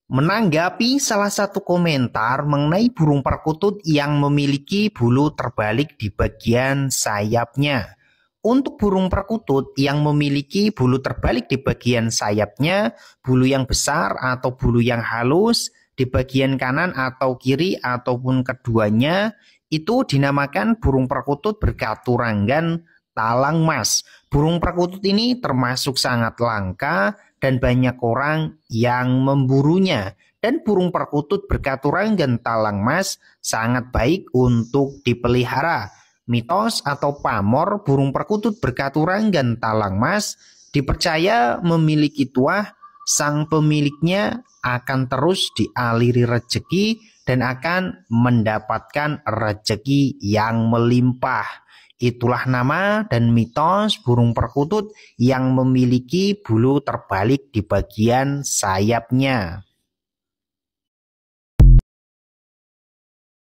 Menanggapi salah satu komentar mengenai burung perkutut yang memiliki bulu terbalik di bagian sayapnya. Untuk burung perkutut yang memiliki bulu terbalik di bagian sayapnya, bulu yang besar atau bulu yang halus di bagian kanan atau kiri ataupun keduanya, itu dinamakan burung perkutut berkaturanggan talang mas. Burung perkutut ini termasuk sangat langka dan banyak orang yang memburunya. Dan burung perkutut berkaturanggan talang mas sangat baik untuk dipelihara. Mitos atau pamor burung perkutut berkaturanggan talang mas dipercaya memiliki tuah, sang pemiliknya akan terus dialiri rejeki dan akan mendapatkan rejeki yang melimpah. Itulah nama dan mitos burung perkutut yang memiliki bulu terbalik di bagian sayapnya.